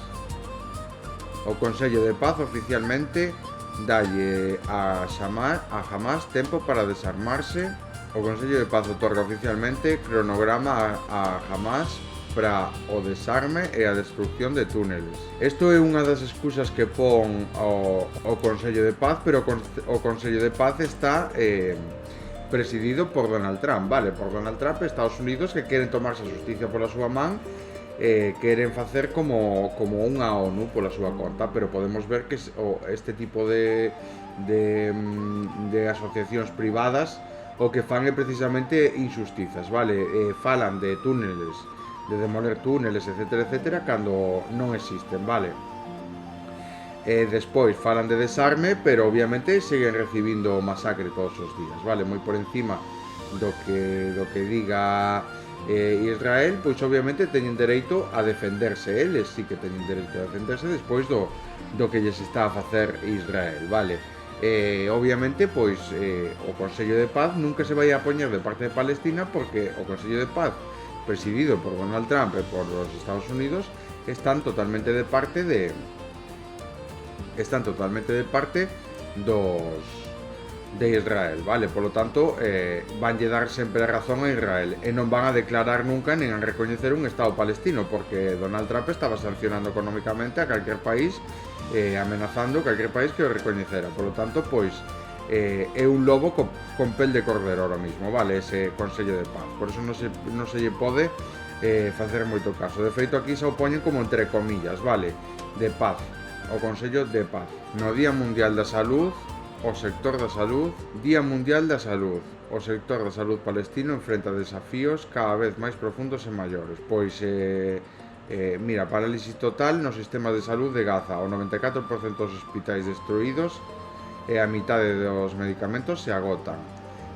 O Consello de Paz oficialmente dalle a Hamas tempo para desarmarse. O Consello de Paz otorga oficialmente cronograma a Hamas para o desarme e a destrucción de túneles. Isto é unha das excusas que pon o Consello de Paz, pero o Consello de Paz está presidido por Donald Trump, vale? Por Donald Trump e Estados Unidos, que queren tomarse a xusticia pola súa man, queren facer como unha ONU pola súa conta, pero podemos ver que este tipo de asociacións privadas o que fan é precisamente injustizas, vale? Falan de túneles, de demoler túneles, etcétera, cando non existen, vale? Despois falan de desarme, pero obviamente seguen recibindo masacre todos os días, vale? Moi por encima do que diga Israel, pois obviamente teñen dereito a defenderse eles, sí que teñen dereito a defenderse despois do que lles está a facer Israel, vale? Obviamente, pois o Consello de Paz nunca se vai a poñer de parte de Palestina, porque o Consello de Paz presidido por Donald Trump e por los Estados Unidos están totalmente de parte de Israel, vale? Por lo tanto, vanlle dar sempre a razón a Israel e non van a declarar nunca nin a recoñecer un Estado palestino, porque Donald Trump estaba sancionando económicamente a calquer país, amenazando calquer país que o recoñecera. Por lo tanto, pois é un lobo con pel de cordero ahora mismo, vale? Ese Consello de Paz. Por eso non se lle pode facer moito caso. De feito, aquí se opoñen como entre comillas, vale? De paz. O Consello de Paz. No Día Mundial da Salud, o sector da salud, Día Mundial da Salud. O sector da salud palestino enfrenta desafíos cada vez máis profundos e maiores. Pois, mira, parálisis total no sistema de salud de Gaza. O 94% dos hospitais destruídos e a mitade dos medicamentos se agotan.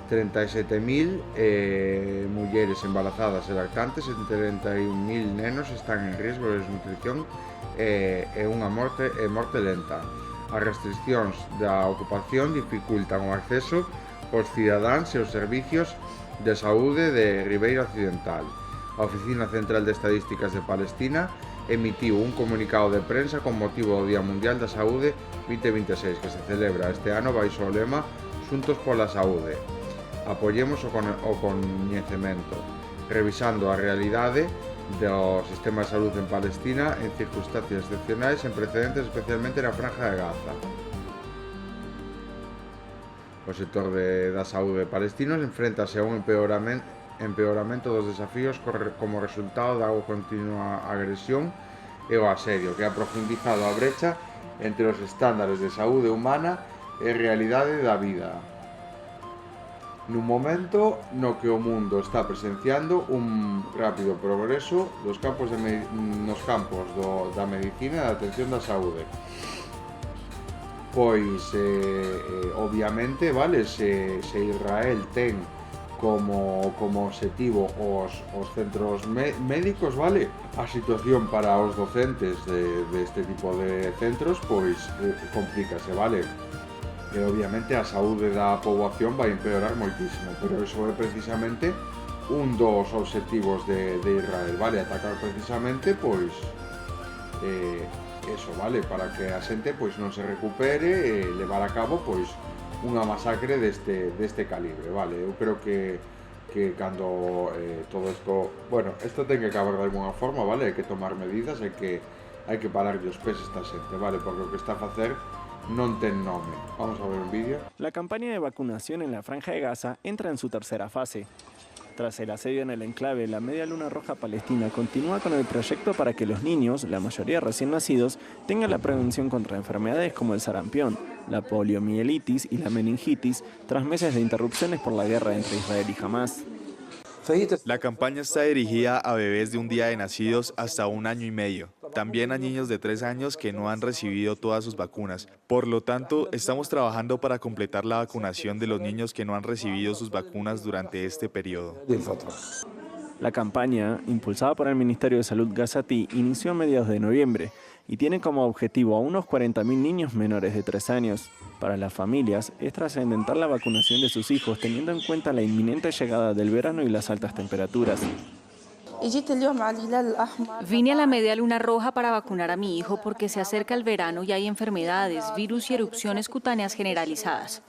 37.000 mulleres embarazadas e lactantes e 31.000 nenos están en risco de desnutrición e unha morte lenta. As restricións da ocupación dificultan o acceso aos cidadáns e os servicios de saúde de Ribeira Occidental. A Oficina Central de Estadísticas de Palestina emitiu un comunicado de prensa con motivo do Día Mundial da Saúde 2026, que se celebra este ano baixo o lema Xuntos pola Saúde. Apoyemos o coñecemento, revisando a realidade do sistema de salud en Palestina en circunstancias excepcionais sen precedentes, especialmente na Franja de Gaza. O sector da saúde palestino enfréntase a un empeoramento dos desafíos como resultado da continua agresión e o asedio, que ha profundizado a brecha entre os estándares de saúde humana e a realidade da vida. Nun momento no que o mundo está presenciando un rápido progreso nos campos da medicina e da atención da saúde. pois obviamente, vale, se Israel ten como obxectivo os centros médicos, vale, a situación para os docentes deste tipo de centros, pois complícase, vale. E obviamente a saúde da poboación vai empeorar moitísimo, pero iso é precisamente un dos obxectivos de Israel, vale, atacar precisamente, pois, eso, vale, para que a xente pois non se recupere e levar a cabo, pois, unha masacre deste calibre, vale. Eu creo que cando todo isto, bueno, isto ten que acabar de alguna forma, vale, hai que tomar medidas, hai que pararlle os pés esta xente, vale, porque o que está a facer non ten nome. Vamos a ver un vídeo. La campaña de vacunación en la Franja de Gaza entra en su tercera fase. Tras el asedio en el enclave, la Media Luna Roja Palestina continúa con el proyecto para que los niños, la mayoría recién nacidos, tengan la prevención contra enfermedades como el sarampión, la poliomielitis y la meningitis, tras meses de interrupciones por la guerra entre Israel y Hamás. La campaña está dirigida a bebés de un día de nacidos hasta 1 año y medio. También a niños de 3 años que no han recibido todas sus vacunas. Por lo tanto, estamos trabajando para completar la vacunación de los niños que no han recibido sus vacunas durante este periodo. La campaña, impulsada por el Ministerio de Salud gazatí, inició a mediados de noviembre y tiene como objetivo a unos 40.000 niños menores de 3 años. Para las familias, es trascendental la vacunación de sus hijos teniendo en cuenta la inminente llegada del verano y las altas temperaturas. Vine a la Media Luna Roja para vacunar a mi hijo porque se acerca el verano y hay enfermedades, virus y erupciones cutáneas generalizadas.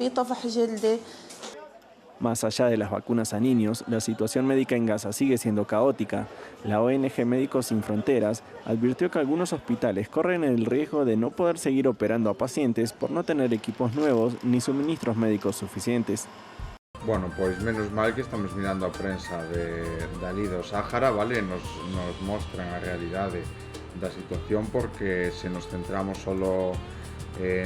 Más allá de las vacunas a niños, la situación médica en Gaza sigue siendo caótica. La ONG Médicos Sin Fronteras advirtió que algunos hospitales corren el riesgo de no poder seguir operando a pacientes por no tener equipos nuevos ni suministros médicos suficientes. Bueno, pois menos mal que estamos mirando a prensa dali do Sáhara, vale? Nos mostran a realidade da situación, porque se nos centramos solo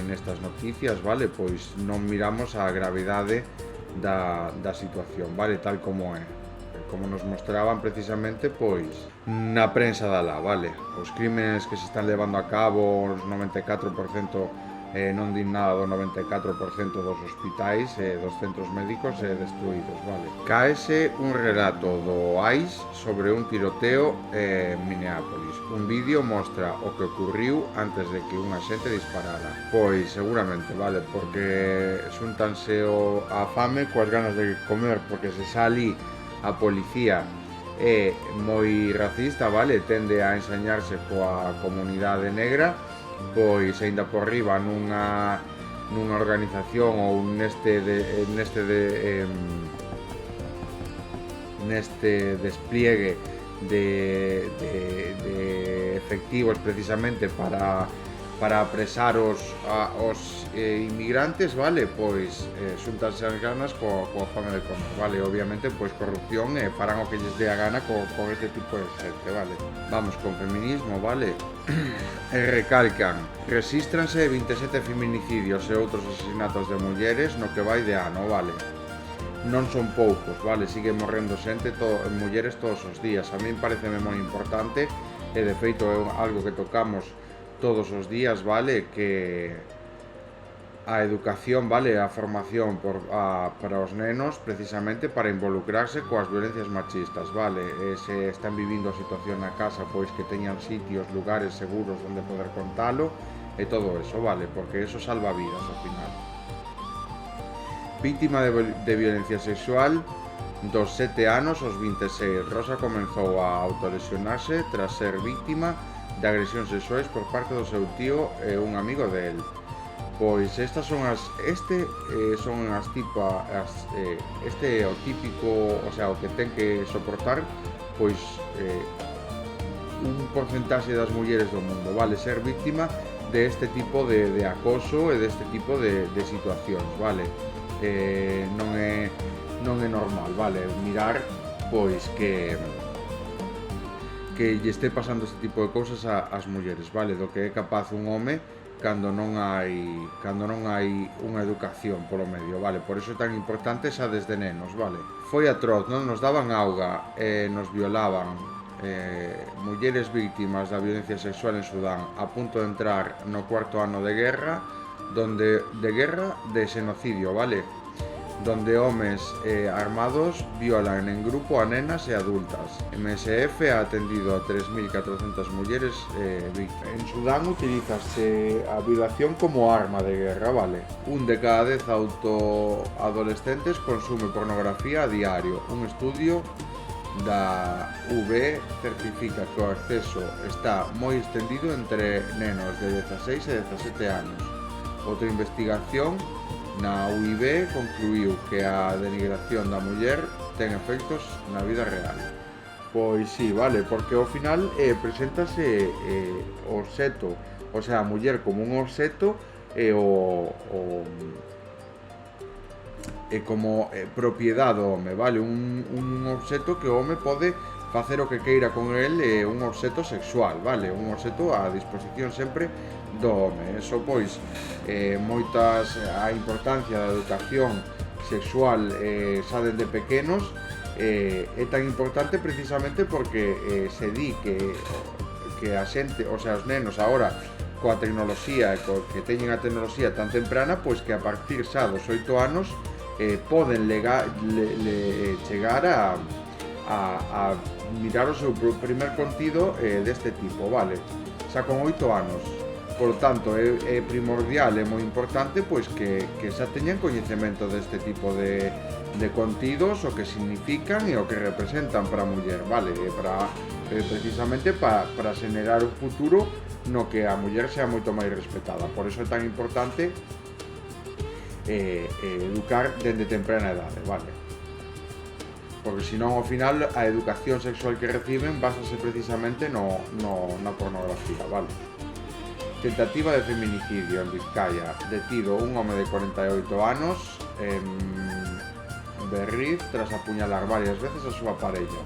nestas noticias, vale? Pois non miramos a gravidade da situación, vale? Tal como é. Como nos mostraban precisamente, pois, na prensa da lá, vale? Os crímenes que se están levando a cabo, os 94%, non din nada do 94% dos hospitais e dos centros médicos destruídos, vale? Caese un relato do AIS sobre un tiroteo en Minneapolis. Un vídeo mostra o que ocurriu antes de que un axente disparara. Pois seguramente, vale, porque xuntanse a fame coas ganas de comer, porque se xa ali a policía é moi racista, vale, tende a ensañarse coa comunidade negra, pois aínda por riba nunha organización ou neste despliegue de efectivos precisamente para apresar os inmigrantes, vale, pois xuntarse as ganas coa fame de comer, vale, obviamente pois corrupción e farán o que lles dé a gana con este tipo de xente, vale. Vamos con feminismo, vale, e recalcan, resístranse 27 feminicidios e outros asesinatos de mulleres no que vai de ano, vale. Non son poucos, vale, sigue morrendo xente, mulleres todos os días. A min pareceme moi importante e de feito é algo que tocamos todos os días, vale, que a educación, vale, a formación para os nenos precisamente para involucrarse coas violencias machistas, vale, se están vivindo a situación na casa, pois que teñan sitios, lugares seguros onde poder contalo e todo eso, vale, porque eso salva vidas ao final. Víctima de violencia sexual dos 7 anos aos 26, Rosa comenzou a autolesionarse tras ser víctima de agresións sexuais por parte do seu tío e un amigo de él. Pois estas son este é o típico, o sea, o que ten que soportar pois un porcentaxe das mulleres do mundo, vale, ser víctima de este tipo de acoso e deste tipo de situacións, vale. Non é normal, vale, mirar pois que lle este pasando este tipo de cousas ás mulleres, vale, do que é capaz un home cando non hai unha educación polo medio, vale, por iso é tan importante xa desde nenos, vale. Foi atroz, non nos daban auga, nos violaban, mulleres víctimas da violencia sexual en Sudán a punto de entrar no 4º ano de guerra, donde de guerra de xenocidio, vale? Donde homes armados violan en grupo a nenas e adultas. MSF ha atendido a 3.400 mulleres víctimas. En Sudán utilízase a violación como arma de guerra, vale? 1 de cada 10 adolescentes consume pornografía a diario. Un estudio da UV certifica que o acceso está moi estendido entre nenos de 16 e 17 anos. Outra investigación na UIB concluiu que a denigración da muller ten efectos na vida real. Pois sí, vale, porque ao final preséntase o obxeto, o sea, a muller como un obxeto e como propiedade do home, vale? Un obxeto que o home pode facer o que queira con el, un obxeto sexual, vale? Un obxeto a disposición sempre do home. Eso, pois, a importancia da educación sexual xa dende pequenos é tan importante precisamente porque se di que a xente, o sea, os nenos agora coa tecnoloxía, que teñen a tecnoloxía tan temprana, pois que a partir xa dos 8 anos poden chegar a mirar o seu primer contido deste tipo, vale? Xa con 8 anos. Por tanto, é primordial, é moi importante pois que xa teñan coñecemento deste tipo de contidos, o que significan e o que representan para a muller, vale? Precisamente para xenerar un futuro no que a muller sea moito máis respetada. Por iso é tan importante educar dende temprana edade, vale? Porque senón ao final a educación sexual que reciben basase precisamente na pornografía, vale? Tentativa de feminicidio en Vizcaya. Detido un home de 48 anos en Berriz tras apuñalar varias veces a súa parella,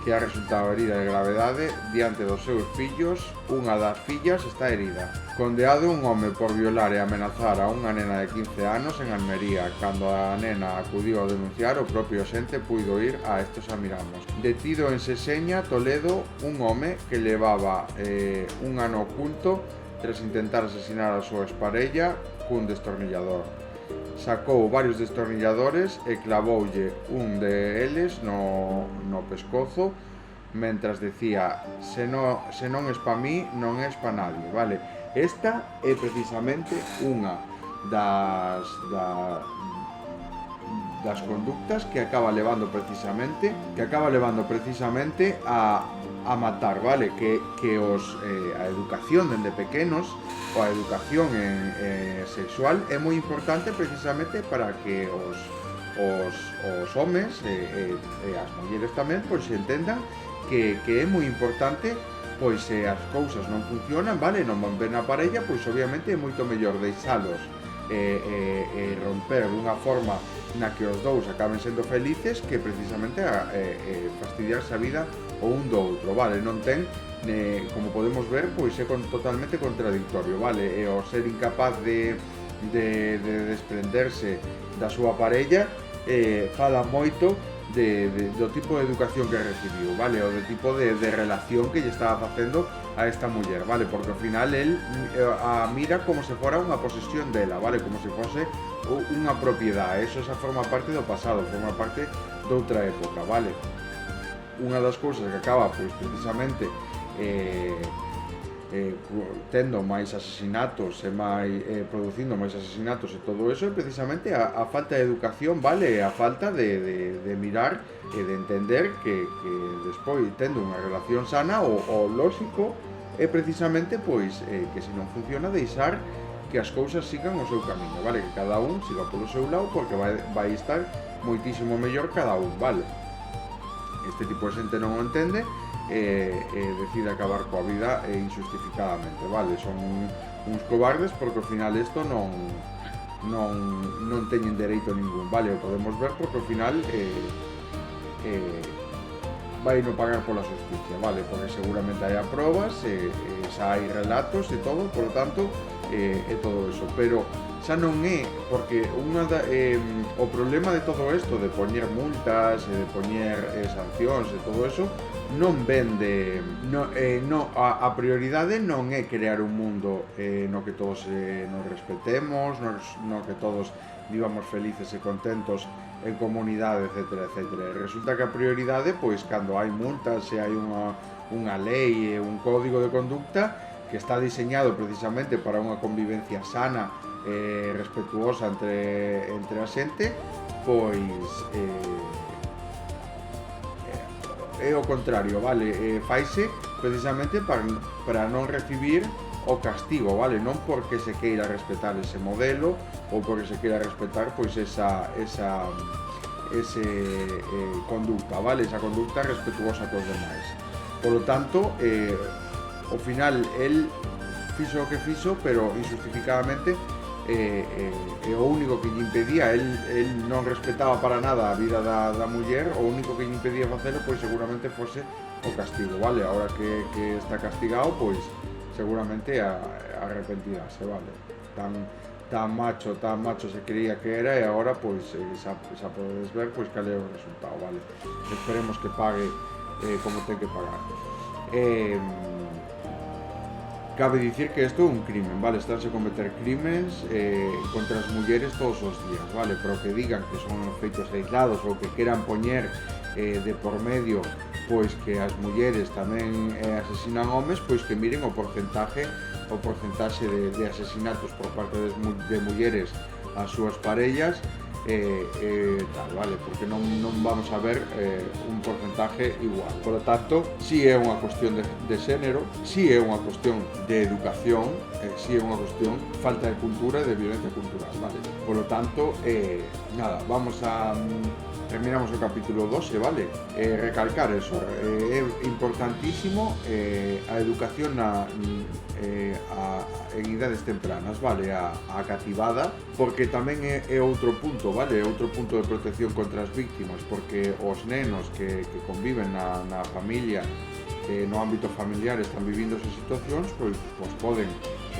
que ha resultado herida de gravedade diante dos seus fillos. Unha das fillas está herida. Condeado un home por violar e amenazar a unha nena de 15 anos en Almería. Cando a nena acudiu a denunciar, o propio xente puido ir a estos amiramos. Detido en Seseña, Toledo, un home que levaba un ano oculto tras intentar asesinar a súa exparella cun destornillador. Sacou varios destornilladores e clavoulle un deles no pescozo mentras decía se non es pa mí, non es pa nadie, vale? Esta é precisamente unha das conductas que acaba levando precisamente a matar, vale? Que a educación dende pequenos, ou a educación sexual é moi importante precisamente para que os homes e as mulleres tamén pois entendan que é moi importante, pois se as cousas non funcionan, vale? Non van ben a parella, pois obviamente é moito mellor deixalos romper dunha forma na que os dous acaben sendo felices que precisamente fastidiarse a vida o un do outro, vale? Non ten, como podemos ver, pois é totalmente contradictorio, vale? E o ser incapaz de desprenderse da súa parella fala moito do tipo de educación que recibiu, vale? O do tipo de relación que lle estaba facendo a esta muller, vale? Porque ao final el a mira como se fora unha posesión dela, vale? Como se fose unha propiedade. Eso xa forma parte do pasado, forma parte de outra época, vale? Unha das cousas que acaba, pois, precisamente tendo máis asesinatos e producindo máis asesinatos e todo eso é precisamente a falta de educación, vale? A falta de mirar e de entender que despois tendo unha relación sana o lóxico é precisamente pois que se non funciona deixar que as cousas sigan o seu camiño, vale? Que cada un siga polo seu lado porque vai estar moitísimo mellor cada un, vale? Este tipo de xente non o entende decide acabar coa vida injustificadamente, vale? Son uns cobardes porque ao final isto non teñen dereito ningún, vale? O podemos ver porque ao final vai non pagar pola justicia, vale? Porque seguramente hai probas, xa hai relatos e todo, por lo tanto é todo eso, pero xa non é porque o problema de todo isto de poñer multas e de poñer sancións e todo eso non vende a prioridade non é crear un mundo no que todos nos respetemos, no que todos vivamos felices e contentos en comunidade, etc, etc. Resulta que a prioridade, pois, cando hai multas e hai unha lei e un código de conducta que está diseñado precisamente para unha convivencia sana e respetuosa entre a xente, pois é o contrario, vale? Faise precisamente para non recibir o castigo, vale? Non porque se queira respetar ese modelo ou porque se queira respetar pois esa conducta, vale? Esa conducta respetuosa cos demais. Polo tanto, ao final, el fixo o que fixo, pero injustificadamente o único que lle impedía, el non respetaba para nada a vida da muller, o único que lle impedía facelo, pois seguramente fose o castigo, vale? Ahora que está castigado, pois seguramente arrepentirase, vale? Tan macho se creía que era e agora pois xa podes ver pois cal é o resultado, vale? Esperemos que pague como ten que pagar. Cabe dicir que isto é un crimen, vale? Estánse a cometer crímenes contra as mulleres todos os días, vale? Pero que digan que son feitos aislados ou que queran poñer de por medio pois que as mulleres tamén asesinan homes, pois que miren o porcentaxe de asesinatos por parte de mulleres ás súas parellas tal, vale? Porque non vamos a ver un porcentaje igual. Por lo tanto, si é unha cuestión de xénero, si é unha cuestión de educación, si é unha cuestión falta de cultura e de violencia cultural, vale? Por lo tanto, nada, vamos a terminamos o capítulo 12, vale? Recalcar eso, é importantísimo a educación en idades tempranas, vale? A cativada, porque tamén é outro punto, vale? Outro punto de protección contra as víctimas, porque os nenos que conviven na familia, no ámbito familiar, están vivindo esas situacións, pois poden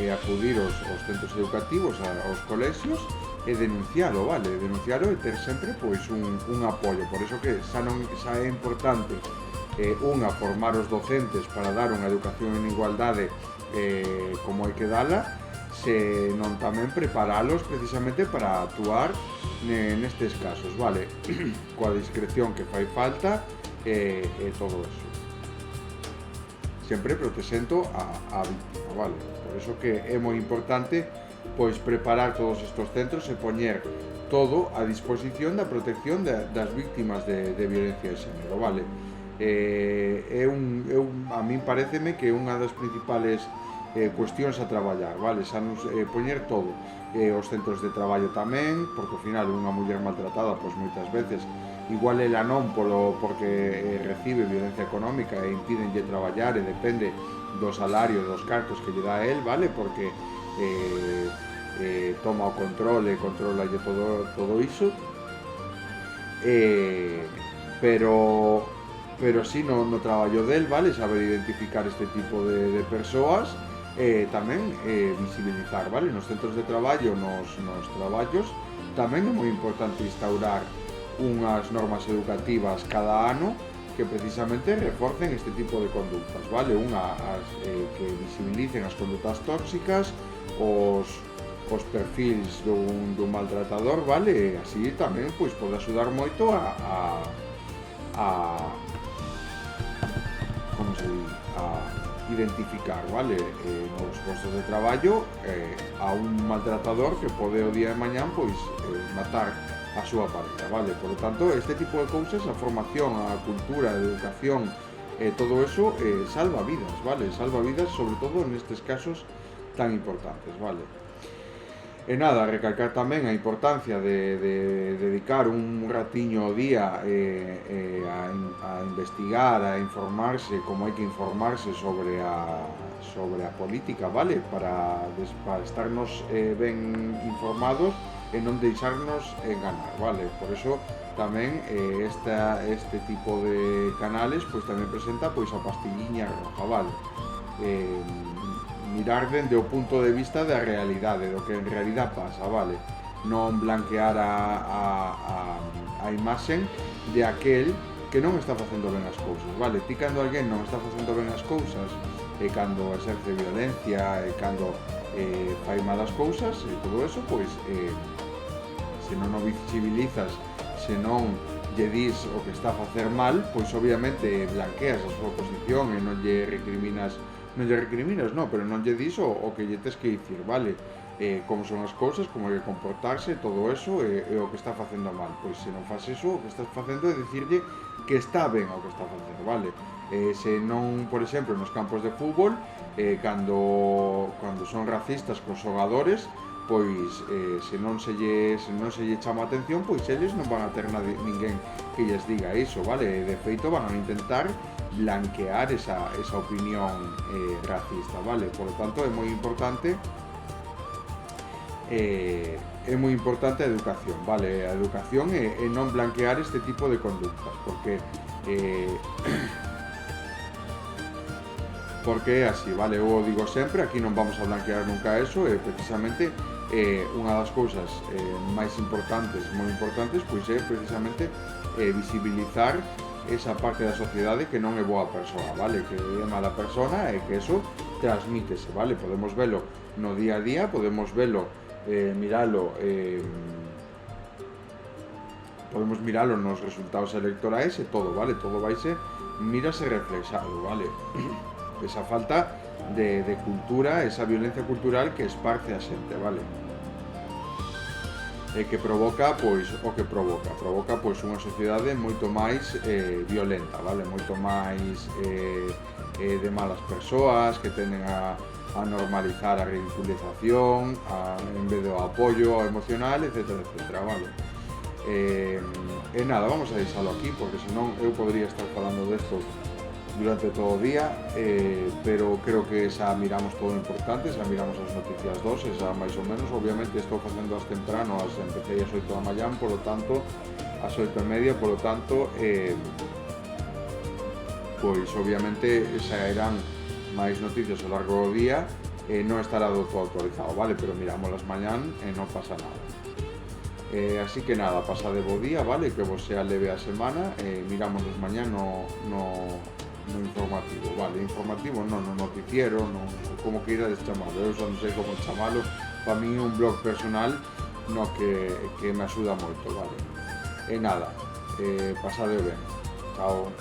acudir aos centros educativos, aos colexios, e denuncialo, vale? Denuncialo e ter sempre pois un apoio. Por iso que xa é importante formar os docentes para dar unha educación en igualdade como hai que dala, senón tamén preparalos precisamente para actuar nestes casos, vale? Coa discreción que fai falta e todo eso. Sempre protexendo a víctima, vale? Por iso que é moi importante pois preparar todos estes centros e poñer todo a disposición da protección das víctimas de violencia de xénero, vale? A min pareceme que é unha das principales cuestións a traballar, vale? Xa nos poñer todo, os centros de traballo tamén, porque ao final unha muller maltratada, pois moitas veces igual ela non porque recibe violencia económica e impídenlle traballar e depende do salario e dos cartos que lle dá a él, vale? Porque toma o control e controlalle todo iso, pero si no traballo del, vale? Saber identificar este tipo de persoas e tamén visibilizar, vale? Nos centros de traballo, nos traballos, tamén é moi importante instaurar unhas normas educativas cada ano que precisamente reforcen este tipo de conductas, vale? Que visibilicen as conductas tóxicas, os perfils dun maltratador, vale? E así tamén pois pode axudar moito a identificar, vale? Nos postos de traballo a un maltratador que pode o día de mañán pois matar a súa pareja, vale? Por lo tanto, este tipo de cousas, a formación, a cultura, a educación, todo eso salva vidas, vale? Salva vidas, sobre todo nestes casos tan importantes, vale? E nada, recalcar tamén a importancia de dedicar un ratiño ao día a investigar, a informarse, como hai que informarse sobre a política, vale? Para estarnos ben informados e non deixarnos enganar, vale? Por eso tamén este tipo de canales pois tamén presenta pois a pastilliña roja, vale? Mirar dende o punto de vista da realidade, do que en realidad pasa, vale? Non blanquear a imaxen de aquel que non está facendo ben as cousas, vale? Ti cando alguén non está facendo ben as cousas, e cando exerce violencia, e cando fai malas cousas, e todo eso, pois se non o visibilizas, se non lle dis o que está a facer mal, pois obviamente blanqueas a súa posición e non lle recriminas, pero non lle dis o que lle tes que dicir, vale? Como son as cousas, como hai que comportarse, todo eso, e o que está facendo mal. Pois se non faz eso, o que estás facendo é dicirlle que está ben o que está facendo, vale? Se non, por exemplo, nos campos de fútbol, cando son racistas cos xogadores, pois se non se lle chama a atención, pois eles non van a ter ninguén que lles diga iso, vale? De feito, van a intentar blanquear esa opinión racista, vale? Por lo tanto, é moi importante a educación, vale? A educación e non blanquear este tipo de conductas, porque é así, vale? Eu o digo sempre, aquí non vamos a blanquear nunca eso, e precisamente unha das cousas máis importantes, moi importantes, pois é precisamente visibilizar esa parte da sociedade que non é boa persoa, vale? Que é mala persona e que eso transmítese, vale? Podemos velo no día a día, podemos velo podemos miralo nos resultados electorais e todo, vale? Todo vaise mírase reflexado, vale? Esa falta de cultura, esa violencia cultural que esparce a xente, vale? E que provoca, pois, o que provoca pois unha sociedade moito máis violenta, vale? Moito máis de malas persoas que tenden a normalizar a ridiculización, en vez do apoio emocional, etcétera, vale? Nada, vamos a deixalo aquí, porque senón eu podría estar falando desto durante todo o día, pero creo que xa miramos todo o importante, xa miramos as noticias 2, xa máis ou menos. Obviamente estou facendo as temprano, empecé as 8 da mañán, polo tanto, as 8:30, polo tanto, pois obviamente xa eran máis noticias ao largo do día, non estará do todo actualizado, vale? Pero mirámoslas mañán e non pasa nada. Así que nada, pasade bo día, vale? Que vos sea leve a semana, mirámoslas mañán no informativo, vale? Informativo non, no noticiero, como que irades chamalo, eu xa non sei como chamalo, para mí é un blog personal no que me axuda moito, vale? E nada, pasade ben, chao.